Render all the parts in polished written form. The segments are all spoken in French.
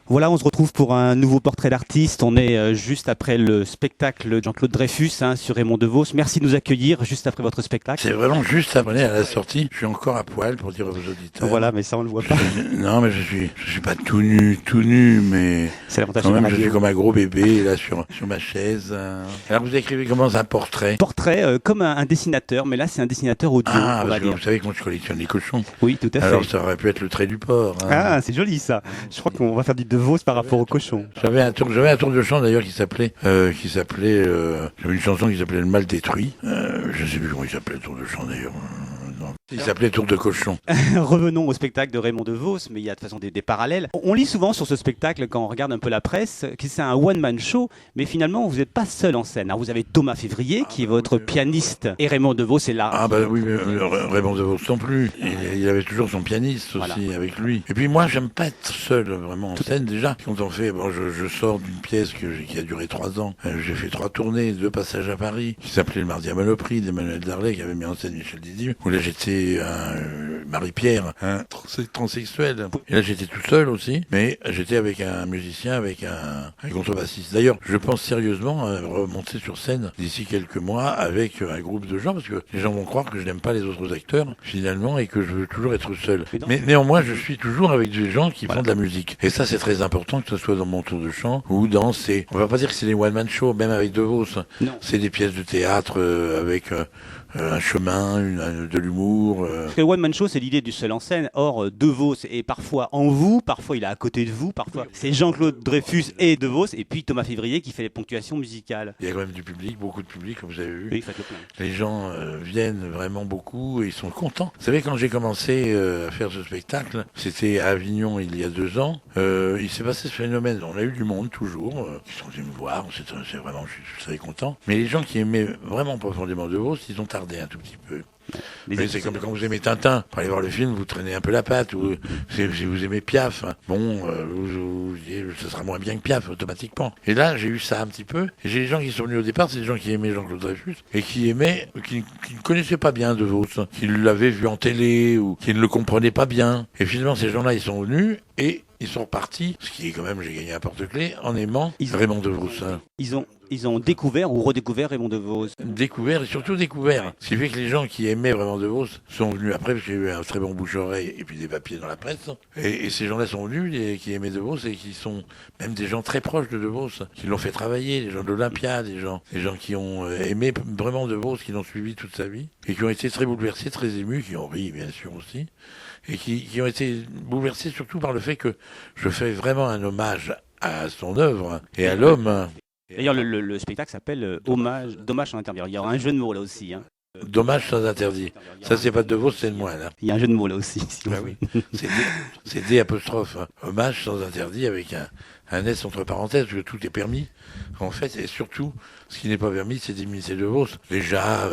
Voilà, on se retrouve pour un nouveau portrait d'artiste. On est juste après le spectacle de Jean-Claude Dreyfus sur Raymond DeVos. Merci de nous accueillir juste après votre spectacle. C'est vraiment juste après à la sortie. Je suis encore à poil pour dire aux auditeurs. Voilà, mais ça on le voit pas. Non, mais je suis pas tout nu, mais C'est l'avantage quand de la même je radio. suis comme un gros bébé là sur ma chaise. Alors vous écrivez comment un portrait? Portrait comme un dessinateur, mais là c'est un dessinateur audio, Ah, on va parce que dire. vous savez que moi je collectionne les cochons. Oui, tout à fait. Alors ça aurait pu être le trait du porc. Hein. Ah, c'est joli ça. Je crois qu'on va faire du DeVos par rapport au cochon. J'avais un tour de chant d'ailleurs qui s'appelait, j'avais une chanson qui s'appelait Le Mal détruit. Je sais plus comment il s'appelait le tour de chant d'ailleurs. Non. Il s'appelait Tour de cochon. Revenons au spectacle de Raymond DeVos, mais il y a de toute façon des parallèles. On lit souvent sur ce spectacle, quand on regarde un peu la presse, que c'est un one-man show, mais finalement vous n'êtes pas seul en scène. Alors vous avez Thomas Février, qui est votre pianiste, et Raymond DeVos est là. Ah bah oui, mais Raymond DeVos non plus. Il avait toujours son pianiste aussi avec lui. Et puis moi, j'aime pas être seul vraiment en scène déjà. Quand on fait, je sors d'une pièce qui a duré 3 ans. J'ai fait 3 tournées, 2 passages à Paris, qui s'appelait Le Mardi à Monoprix d'Emmanuel Darlet, qui avait mis en scène Michel Didier. Où là j'étais Marie-Pierre, un transsexuel. Et là j'étais tout seul aussi, mais j'étais avec un musicien, avec un contrebassiste. D'ailleurs, je pense sérieusement remonter sur scène d'ici quelques mois avec un groupe de gens, parce que les gens vont croire que je n'aime pas les autres acteurs finalement et que je veux toujours être seul. Mais néanmoins, je suis toujours avec des gens qui font de la musique. Et ça, c'est très important, que ce soit dans mon tour de chant ou dans ces... On va pas dire que c'est des one-man shows, même avec DeVos. C'est des pièces de théâtre avec... un chemin, de l'humour. Parce que le one-man show, c'est l'idée du seul en scène. Or, DeVos est parfois en vous, parfois il est à côté de vous, parfois c'est Jean-Claude Dreyfus et DeVos, et puis Thomas Février qui fait les ponctuations musicales. Il y a quand même du public, beaucoup de public, comme vous avez vu. Oui, faites le plein. Les gens viennent vraiment beaucoup et ils sont contents. Vous savez, quand j'ai commencé à faire ce spectacle, c'était à Avignon il y a 2 ans, il s'est passé ce phénomène. On a eu du monde toujours, qui sont venus me voir, c'est vraiment, je suis très content. Mais les gens qui aimaient vraiment profondément DeVos, ils ont tardé un tout petit peu. Mais c'est comme quand vous aimez Tintin, pour aller voir le film, vous traînez un peu la patte, ou si vous aimez Piaf, vous ce sera moins bien que Piaf, automatiquement. Et là, j'ai eu ça un petit peu, et j'ai des gens qui sont venus au départ, c'est des gens qui aimaient Jean-Claude Dreyfus, et qui ne connaissaient pas bien DeVos, qui l'avaient vu en télé, ou qui ne le comprenaient pas bien. Et finalement, ces gens-là, ils sont venus, et ils sont repartis, ce qui est quand même, j'ai gagné un porte-clés, en aimant Raymond DeVos. Ils ont découvert ou redécouvert Raymond DeVos. Découvert et surtout découvert. Ce qui fait que les gens qui aimaient vraiment DeVos sont venus après, parce qu'il y a eu un très bon bouche-oreille et puis des papiers dans la presse. Et ces gens-là sont venus, qui aimaient DeVos et qui sont même des gens très proches de DeVos, qui l'ont fait travailler, les gens de l'Olympia, des gens qui ont aimé vraiment DeVos, qui l'ont suivi toute sa vie, et qui ont été très bouleversés, très émus, qui ont ri bien sûr aussi, et qui ont été bouleversés surtout par le fait que je fais vraiment un hommage à son œuvre et à l'homme. D'ailleurs, le spectacle s'appelle Dommage sans interdit. Il y aura un jeu de mots là aussi. Dommage sans interdit. Ça, c'est pas DeVos, c'est de moi, là. Il y a un jeu de mots là aussi. Si oui. C'est D apostrophe. Hommage sans interdit avec un S entre parenthèses, parce que tout est permis, en fait, et surtout, ce qui n'est pas permis, c'est d'imiter DeVos. Déjà,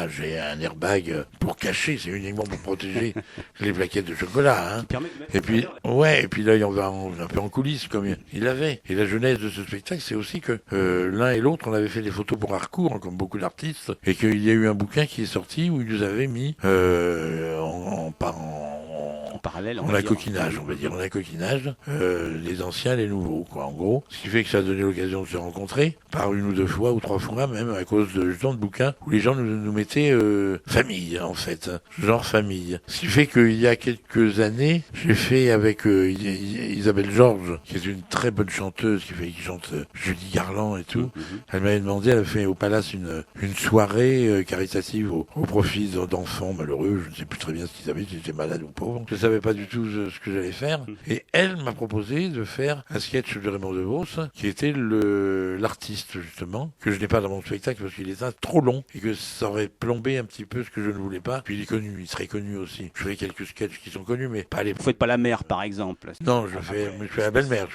j'ai un airbag pour cacher, c'est uniquement pour protéger les plaquettes de chocolat, hein. Et puis là, on va un peu en coulisses, comme il avait. Et la genèse de ce spectacle, c'est aussi que l'un et l'autre, on avait fait des photos pour Harcourt, comme beaucoup d'artistes, et qu'il y a eu un bouquin qui est sorti où il nous avait mis en parallèle, en acoquinage, les anciens, les nouveaux, quoi, en gros. Ce qui fait que ça a donné l'occasion de se rencontrer, par 1 ou 2 fois, ou 3 fois même, à cause de bouquins, où les gens nous mettaient famille, en fait, genre famille. Ce qui fait qu'il y a quelques années, j'ai fait avec Isabelle Georges, qui est une très bonne chanteuse, qui chante Julie Garland et tout. Elle m'avait demandé, elle a fait au Palace une soirée caritative au profit d'enfants malheureux, je ne sais plus très bien ce qu'ils avaient, s'ils étaient malades ou pauvres. Je savais pas du tout ce que j'allais faire. Et elle m'a proposé de faire un sketch de Raymond DeVos, qui était l'artiste, justement, que je n'ai pas dans mon spectacle parce qu'il était trop long et que ça aurait plombé un petit peu ce que je ne voulais pas. Puis il est connu, il serait connu aussi. Je fais quelques sketchs qui sont connus, mais pas les... Vous faites pas la mère, par exemple. Non, je fais la belle-mère,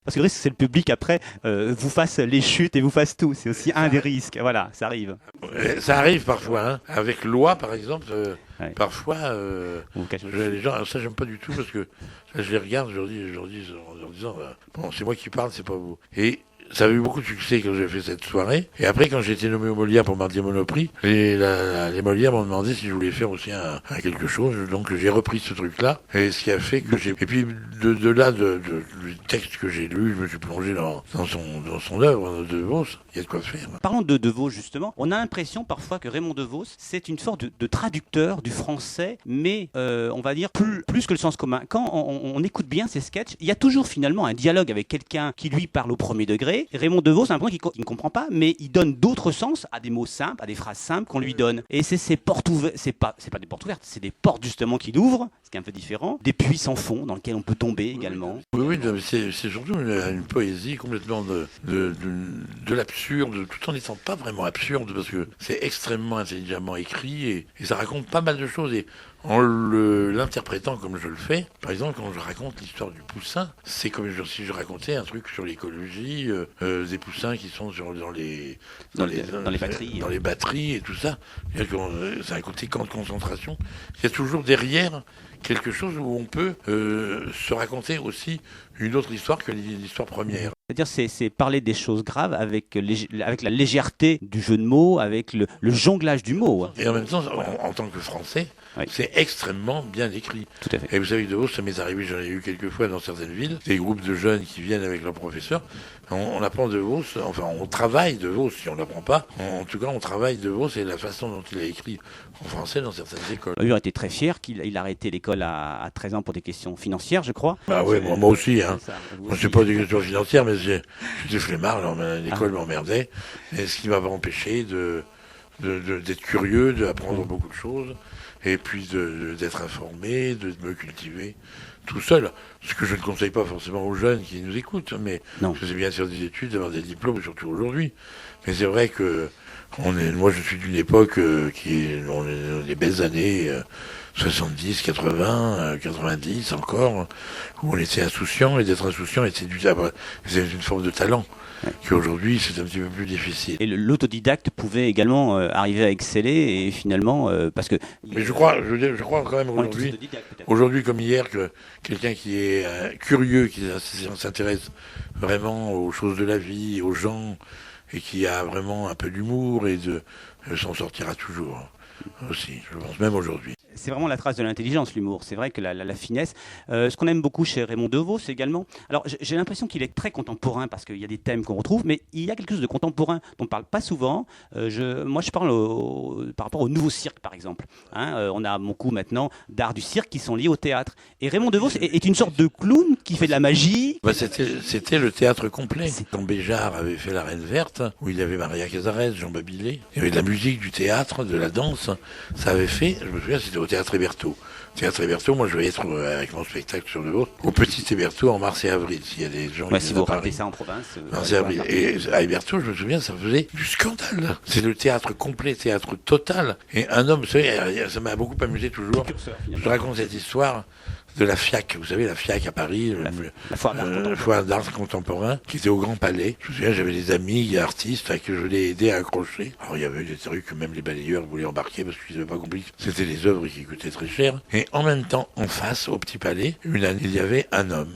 Parce que le risque, c'est le public, après, vous fasse les chutes et vous fasse tout. C'est aussi un des risques. Voilà, ça arrive. Ça arrive parfois, hein. Avec Loi, par exemple, parfois, les gens, alors ça, j'aime pas du tout, parce que je les regarde, je leur dis en leur disant, bon, c'est moi qui parle, c'est pas vous. Et ça a eu beaucoup de succès quand j'ai fait cette soirée. Et après, quand j'ai été nommé au Molière pour Mardi Monoprix, les Molières m'ont demandé si je voulais faire aussi un quelque chose. Donc j'ai repris ce truc-là. Et ce qui a fait que j'ai... Et puis de là, du texte que j'ai lu, je me suis plongé dans son œuvre, de Vos. Il y a de quoi faire. Parlons de Vos, justement. On a l'impression parfois que Raymond DeVos, c'est une sorte de traducteur du français, mais on va dire plus que le sens commun. Quand on écoute bien ses sketchs, il y a toujours finalement un dialogue avec quelqu'un qui lui parle au premier degré. Raymond DeVos, c'est un point qu'il ne comprend pas, mais il donne d'autres sens à des mots simples, à des phrases simples qu'on lui donne. Et c'est ces portes ouvertes, c'est pas des portes ouvertes, c'est des portes justement qu'il ouvre, ce qui est un peu différent, des puits sans fond dans lesquels on peut tomber également. Oui, c'est surtout une poésie complètement de l'absurde, tout en n'étant pas vraiment absurde, parce que c'est extrêmement intelligemment écrit et ça raconte pas mal de choses. Et en l'interprétant comme je le fais, par exemple, quand je raconte l'histoire du poussin, c'est comme si je racontais un truc sur l'écologie, des poussins qui sont dans les batteries. Dans les batteries et tout ça. C'est un côté camp de concentration. Il y a toujours derrière quelque chose où on peut se raconter aussi une autre histoire que l'histoire première. C'est-à-dire c'est parler des choses graves avec la légèreté du jeu de mots, avec le jonglage du mot. Et en même temps, en tant que Français, oui, c'est extrêmement bien écrit. Tout à fait. Et vous savez, DeVos, ça m'est arrivé, j'en ai eu quelques fois dans certaines villes, des groupes de jeunes qui viennent avec leurs professeurs. On apprend DeVos, enfin on travaille DeVos, si on l'apprend pas. En tout cas, on travaille DeVos et la façon dont il a écrit en français dans certaines écoles. Il a été très fier qu'il a arrêté l'école à 13 ans pour des questions financières, je crois. Bah oui, moi aussi. Hein. Moi, je ne sais pas des questions financières, mais j'étais flemmard, l'école m'emmerdait. Et ce qui m'a pas empêché d'être curieux, d'apprendre beaucoup de choses, et puis d'être informé, de me cultiver tout seul. Ce que je ne conseille pas forcément aux jeunes qui nous écoutent, mais parce que c'est bien sûr des études, d'avoir des diplômes, surtout aujourd'hui. Mais c'est vrai que moi je suis d'une époque on est des belles années 70, 80, 90 encore, où on était insouciant, et d'être insouciant c'est une forme de talent. Qu'aujourd'hui, c'est un petit peu plus difficile. Et l'autodidacte pouvait également arriver à exceller, et finalement, parce que... Mais je crois quand même aujourd'hui comme hier, que quelqu'un qui est curieux, qui s'intéresse vraiment aux choses de la vie, aux gens, et qui a vraiment un peu d'humour, et s'en sortira toujours aussi, je pense, même aujourd'hui. C'est vraiment la trace de l'intelligence, l'humour. C'est vrai que la finesse. Ce qu'on aime beaucoup chez Raymond DeVos, c'est également... Alors, j'ai l'impression qu'il est très contemporain, parce qu'il y a des thèmes qu'on retrouve, mais il y a quelque chose de contemporain dont on ne parle pas souvent. Moi, je parle par rapport au nouveau cirque, par exemple. On a beaucoup maintenant d'arts du cirque qui sont liés au théâtre. Et Raymond DeVos est une sorte de clown qui fait de la magie. C'était le théâtre complet. Quand Béjart avait fait La Reine Verte, où il y avait Maria Cazares, Jean Babilé, il y avait de la musique, du théâtre, de la danse. Ça avait fait, je me souviens, c'était au Théâtre Hébertot. Théâtre Hébertot, moi je vais être avec mon spectacle sur DeVos au Petit Hébertot en mars et avril. S'il y a des gens si vous ratez ça en province. Mars et avril. Et à Hébertot, je me souviens, ça faisait du scandale. C'est le théâtre complet, théâtre total. Et un homme, vous savez, ça m'a beaucoup amusé toujours. Je raconte cette histoire de la FIAC, vous savez, la FIAC à Paris, la foire d'art contemporain, qui était au Grand Palais. Je me souviens, j'avais des amis artistes que je l'ai aidé à accrocher. Alors il y avait des trucs que même les balayeurs voulaient embarquer parce qu'ils n'avaient pas compris. C'était des œuvres qui coûtaient très cher. Et en même temps, en face, au Petit Palais, il y avait un homme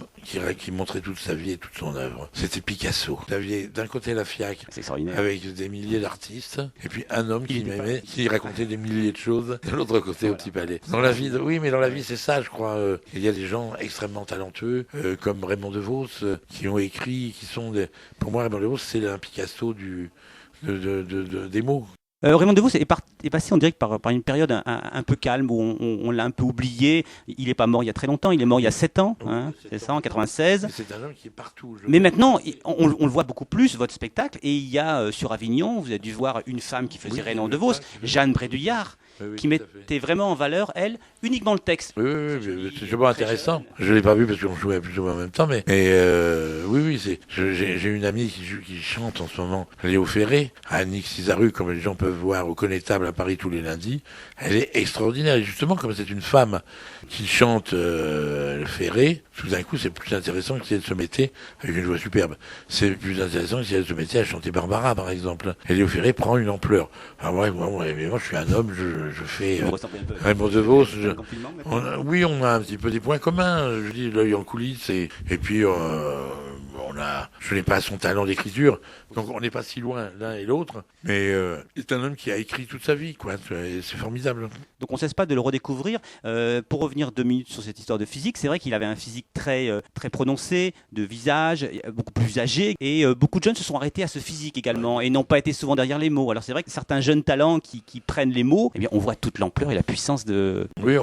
qui montrait toute sa vie et toute son œuvre. C'était Picasso. Vous aviez d'un côté la FIAC, avec des milliers d'artistes, et puis un homme qui racontait des milliers de choses, de l'autre côté au Petit Palais. Dans la vie, oui, mais dans la vie, c'est ça, je crois. Il y a des gens extrêmement talentueux, comme Raymond DeVos, qui ont écrit, pour moi, Raymond DeVos, c'est un Picasso des mots. Raymond DeVos est passé en direct par une période un peu calme où on l'a un peu oublié. Il n'est pas mort il y a très longtemps, il est mort il y a 7 ans, c'est ça, en 96. C'est un homme qui est partout. Mais maintenant, on le voit beaucoup plus, votre spectacle, et il y a sur Avignon, vous avez dû voir une femme qui faisait Raymond DeVos, Jeanne Brédouillard, qui mettait vraiment en valeur, elle, uniquement le texte. Oui, c'est super intéressant. Je ne l'ai pas vu parce qu'on jouait plus ou moins en même temps, mais j'ai une amie qui chante en ce moment, Léo Ferré, à Annick Cizaru, comme les gens peuvent voir au Connétable à Paris tous les lundis. Elle est extraordinaire. Et justement, comme c'est une femme qui chante Ferré, tout d'un coup, c'est plus intéressant que si elle se mettait, avec une voix superbe, c'est plus intéressant que si elle se mettait à chanter Barbara, par exemple. Et Léo Ferré prend une ampleur. Alors moi, je suis un homme, je fais Raymond DeVos. Oui, on a un petit peu des points communs. Je dis l'œil en coulisses et puis je n'ai pas son talent d'écriture, donc on n'est pas si loin l'un et l'autre, mais c'est un homme qui a écrit toute sa vie, quoi, et c'est formidable. Donc on ne cesse pas de le redécouvrir. Pour revenir 2 minutes sur cette histoire de physique, c'est vrai qu'il avait un physique très prononcé, de visage, beaucoup plus âgé, et beaucoup de jeunes se sont arrêtés à ce physique également, et n'ont pas été souvent derrière les mots. Alors c'est vrai que certains jeunes talents qui prennent les mots, eh bien on voit toute l'ampleur et la puissance de... Oui,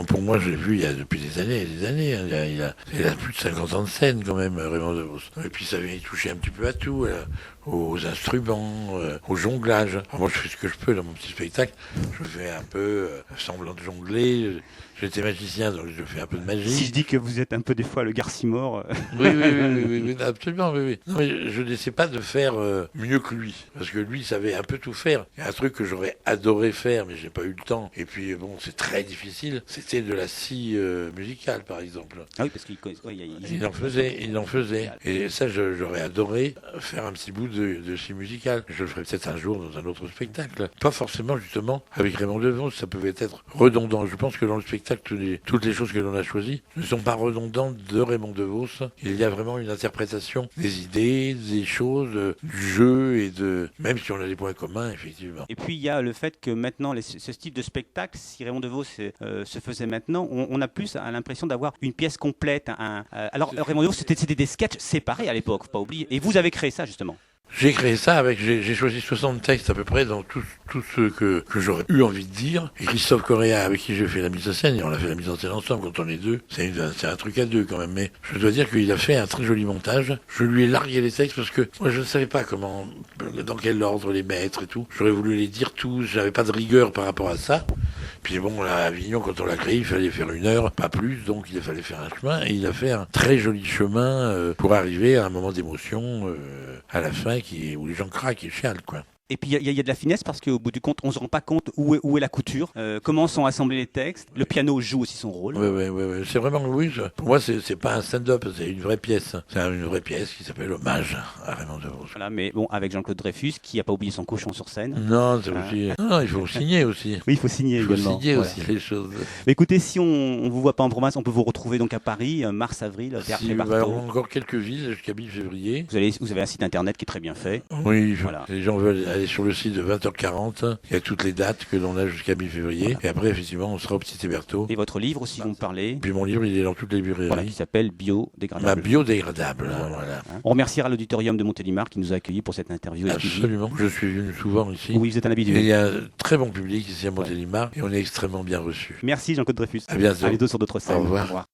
pour moi, je l'ai vu depuis des années et des années. Il a plus de 50 ans de scène quand même, Raymond DeVos. Et puis ça vient toucher un petit peu à tout, aux instruments, au jonglage. Alors moi, je fais ce que je peux dans mon petit spectacle. Je fais un peu semblant de jongler. J'étais magicien, donc je fais un peu de magie. Si je dis que vous êtes un peu des fois le Garcimore... Oui, absolument, oui. Non, mais je n'essaie pas de faire mieux que lui, parce que lui savait un peu tout faire. Il y a un truc que j'aurais adoré faire, mais j'ai pas eu le temps. Et puis bon, c'est très difficile. C'était de la scie musicale, par exemple. Ah oui, parce qu'il il en faisait. Et ça, j'aurais adoré faire un petit bout de scie musicale. Je le ferai peut-être un jour dans un autre spectacle. Pas forcément, justement, avec Raymond DeVos, ça pouvait être redondant. Je pense que dans le spectacle, toutes les choses que l'on a choisies ne sont pas redondantes de Raymond DeVos. Il y a vraiment une interprétation des idées, des choses, du jeu et même si on a des points communs, effectivement. Et puis il y a le fait que maintenant, ce style de spectacle, si Raymond DeVos se faisait maintenant, on a plus l'impression d'avoir une pièce complète. Alors Raymond DeVos, c'était des sketchs séparés à l'époque, faut pas oublier. Et vous avez créé ça justement. J'ai créé ça j'ai choisi 60 textes à peu près dans tout ce que j'aurais eu envie de dire. Et Christophe Correa, avec qui j'ai fait la mise en scène, et on a fait la mise en scène ensemble quand on est deux. C'est un truc à deux quand même. Mais je dois dire qu'il a fait un très joli montage. Je lui ai largué les textes parce que moi je ne savais pas dans quel ordre les mettre et tout. J'aurais voulu les dire tous. J'avais pas de rigueur par rapport à ça. Puis bon, là, à Avignon, quand on l'a créé, il fallait faire 1 heure, pas plus, donc il fallait faire un chemin. Et il a fait un très joli chemin pour arriver à un moment d'émotion à la fin où les gens craquent et chialent, quoi. Et puis il y a de la finesse parce qu'au bout du compte, on ne se rend pas compte où est la couture, comment sont assemblés les textes. Le piano joue aussi son rôle. Oui. C'est vraiment, pour moi, c'est pas un stand-up, c'est une vraie pièce. C'est une vraie pièce qui s'appelle Hommage à Raymond DeVos. Voilà, mais bon, avec Jean-Claude Dreyfus, qui n'a pas oublié son cochon sur scène. Non, c'est aussi... Non, il faut signer aussi. Oui, il faut signer également. Il faut signer aussi les choses. Mais écoutez, si on ne vous voit pas en province, on peut vous retrouver donc à Paris, mars-avril, Théâtre Les Barteaux. Encore quelques villes jusqu'à mi-février. Vous avez un site internet qui est très bien fait. Oui, voilà. Les gens veulent aller sur le site de 20h40, il y a toutes les dates que l'on a jusqu'à mi-février. Voilà. Et après, effectivement, on sera au Petit Hébertot. Et votre livre aussi, vous me parlez. Et puis mon livre, il est dans toutes les librairies. Voilà, qui s'appelle Biodégradable. Biodégradable, voilà. On remerciera l'auditorium de Montélimar qui nous a accueillis pour cette interview. Absolument, je suis venu souvent ici. Oui, vous êtes un habitué. Et il y a un très bon public ici à Montélimar et on est extrêmement bien reçus. Merci Jean-Claude Dreyfus. À bientôt. À bientôt sur d'autres scènes. Au revoir.